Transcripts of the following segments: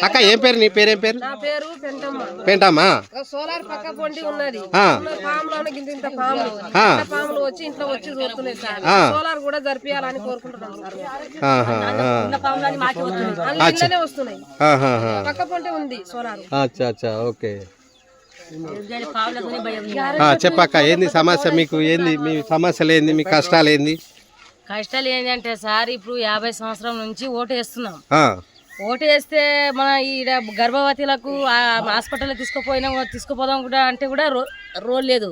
అక్క ఏం పేరు, నీ పేరు ఏం పేరు? నా పేరు పెంటమ్మా. సోలార్ పక్క పొండి ఉన్నది. పాములోనే ఇంత పాములు వచ్చి ఇంట్లో వచ్చి చూస్తున్నాయి సార్. సోలార్ కూడా జరిపియాలని కోరుకుంటున్నాం సార్. వస్తున్నాయి పక్క పొంటి ఉంది సోలార్. ఓకే చెప్పక్క, ఏంది సమస్య మీకు? ఏంది మీ సమస్యలు? ఏంది మీ కష్టాలు? ఏంది కష్టాలు ఏంటి అంటే సార్, ఇప్పుడు 50 సంవత్సరం నుంచి ఓటు వేస్తున్నాం. ఓటు వేస్తే మన ఈ గర్భవతులకు హాస్పిటల్ తీసుకుపోదాం కూడా అంటే కూడా రోల్ లేదు.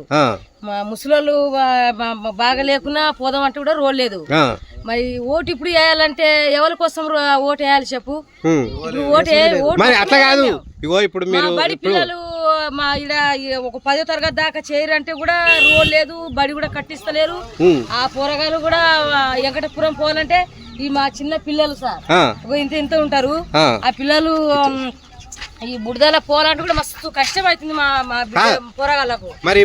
ముసలోళ్ళు బాగా లేకున్నా పోదాం అంటే కూడా రోల్ లేదు. మరి ఓటు ఇప్పుడు వేయాలంటే ఎవరి కోసం ఓటు వేయాలి చెప్పు? అట్లా కాదు. ఇప్పుడు బడి పిల్లలు మా ఇడ ఒక 10వ తరగతి దాకా చేయరంటే కూడా రోల్ లేదు, బడి కూడా కట్టిస్తలేరు. ఆ పోరగాలు కూడా వెంకటపురం పోవాలంటే ఈ మా చిన్న పిల్లలు సార్ ఇంత ఉంటారు. ఆ పిల్లలు ఈ బుడదల పోవాలంటే కూడా మస్తు కష్టం అవుతుంది మా పోరగాళ్ళకు. మరి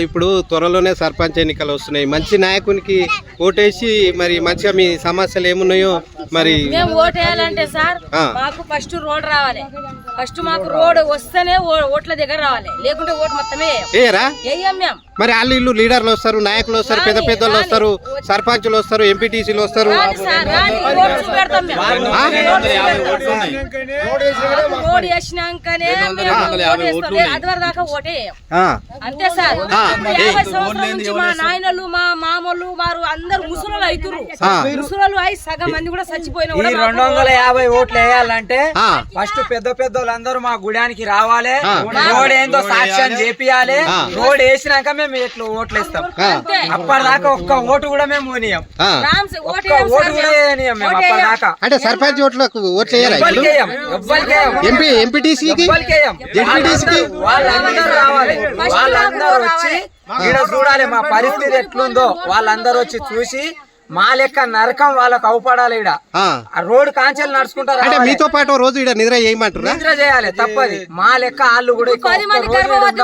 ఇప్పుడు త్వరలోనే సర్పంచ్ ఎన్నికలు వస్తున్నాయి. మంచి నాయకునికి ఓటేసి మరి మంచిగా మీ సమస్యలు ఏమున్నాయో మరి మేము ఓటు వేయాలంటే సార్ మాకు ఫస్ట్ రోడ్ రావాలి. ఫస్ట్ మాకు రోడ్ వస్తేనే ఓట్ల దగ్గర రావాలి, లేకుంటే ఓటు మొత్తమే వేయం మేము. మరి వాళ్ళు ఇల్లు లీడర్లు వస్తారు, నాయకులు వస్తారు, పెద్ద పెద్దలు వస్తారు, సర్పంచులు వస్తారు, ఎంపీటీసీలు వస్తారు. రోడ్ వేసినాకనే అదివరకు దాకా ఓటే అంతే సార్. 50 సంవత్సరాల నుంచి మా నాయనలు మా మామూలు వారు అందరు ముసలు అవుతురు. ముసలు అయి సగం మంది కూడా చచ్చిపోయిన. 250 ఓట్లు వేయాలంటే ఫస్ట్ పెద్ద అందరూ మా గుడానికి రావాలి. రోడ్ ఏందో సాక్ష్యం చేపియాలి. రోడ్ వేసినాక మేము ఎట్లా ఓట్లు వేస్తాం. అప్పటిదాకా ఒక్క ఓటు కూడా మేము పోనీయం. ఒక్క ఓటు కూడా వేయనీయం మేము అప్పటిదాకా. అంటే సర్పంచ్ ఓట్లకు ఓట్లు వాళ్ళందరూ రావాలి. వాళ్ళందరూ వచ్చి ఇక్కడ చూడాలి మా పరిస్థితి ఎట్లుందో. వాళ్ళందరూ వచ్చి చూసి మా లెక్క నరకం వాళ్ళకు అవపడాలి. ఇక్కడ రోడ్ కాంచెలు నడుచుకుంటారు. అంటే మీతో పాటు రోజు ఇక్కడ నిద్ర చేయమంటారు? నిద్ర చేయాలి తప్పది. మా లెక్క వాళ్ళు కూడా 10 మంది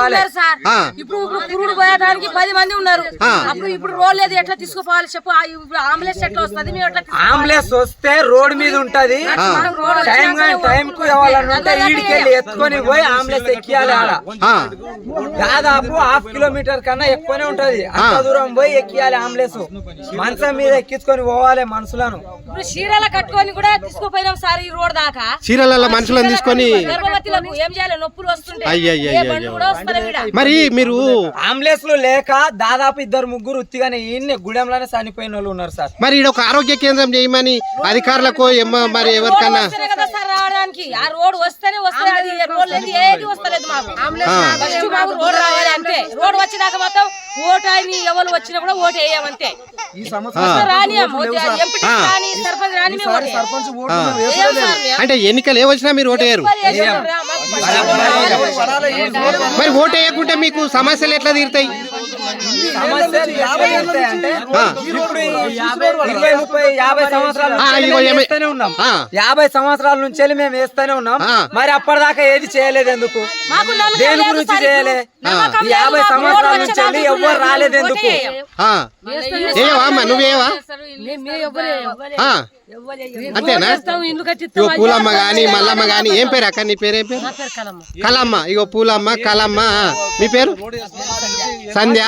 ఉన్నారు సార్. ఇప్పుడు పురుగుడు పోయడానికి 10 మంది ఉన్నారు. అప్పుడు ఇప్పుడు రోడ్ లేదు, ఎట్లా తీసుకుపోవాలి చెప్పు? అంబులెన్స్ ఎట్లా వస్తుంది? అంబులెన్స్ వస్తే రోడ్ మీద ఉంటది. టైం కు ఇవ్వాలంటే ఈడికెళ్ళి ఎత్తుకొని పోయి అంబులెన్స్ ఎక్కియాలి. ఆడ దాదాపు 1/2 కిలోమీటర్ కన్నా ఎక్కువనే ఉంటది. అంత దూరం పోయి ఎక్కియాలి అంబులెన్స్. మంచం మీద ఎక్కించుకొని పోవాలి మనుషులను. ఇప్పుడు చీరల కట్టుకొని కూడా తీసుకుపోయినాం సార్ ఈ రోడ్ దాకా. చీరల మనుషులను తీసుకొని గర్భవతులకు ఏం చేయాలి? నొప్పులు వస్తుంటే మరి మీరు అంబులెన్స్ లేక దాదాపు 2-3 ఉత్తిగానే ఈయన్ని గుడెంలోనే చనిపోయిన వాళ్ళు ఉన్నారు సార్. మరి ఒక ఆరోగ్య కేంద్రం చేయమని అధికారులకు మరి ఎవరికన్నా రావడానికి ఆ రోడ్ వస్తేనే వస్తుంది. రోడ్ లేదు, ఏది వస్తలేదు మాకు. ఫస్ట్ మాకు రోడ్ రావాలి అంతే. రోడ్ వచ్చినాక మొత్తం ఓటు అని ఎవరు వచ్చినా కూడా ఓటు వేయమంతే. అంటే ఎన్నికలు ఏ వచ్చినా మీరు ఓటు వేయరు. మరి ఓటు వేయకుంటే మీకు సమస్యలు ఎట్లా తీరుతాయి? 50 సంవత్సరాల నుంచి మేము వేస్తూనే ఉన్నాం. మరి అప్పటిదాకా ఏది చేయలేదు ఎందుకు? దేని గురించి చేయలే? 50 సంవత్సరాల నుంచి ఎవ్వరు రాలేదు ఎందుకు? నువ్వేవా అంతేనా? పూలమ్మ గాని మల్లమ్మ గాని. ఏం పేరు అక్క? నీ పేరు ఏం పేరు? కలమ్మ. ఇగో పూలమ్మ, కలమ్మ. మీ పేరు? సంధ్య.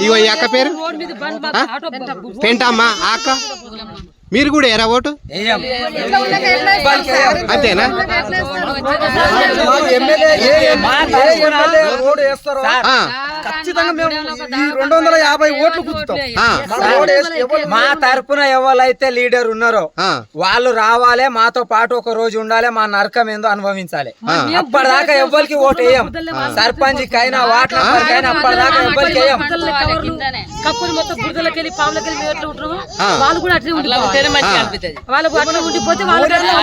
ఇగో ఈ అక్క పేరు పెంటమ్మ. అక్క మీరు కూడా ఎరా ఓటు అంతేనా? మా తరపున ఎవరైతే లీడర్ ఉన్నారో వాళ్ళు రావాలి, మాతో పాటు ఒక రోజు ఉండాలి, మా నరకం ఏందో అనుభవించాలి. అప్పటిదాకా ఎవ్వరికి ఓటు వేయం. సర్పంచ్ కైనా వాటర్ కైనా అప్పటిదాకా ఎవ్వరికి వేయం. కప్పులు మొత్తం బురదలకెళ్ళి పాములకెళ్ళి వాళ్ళు కూడా అట్లే ఉండిపోతే వాళ్ళు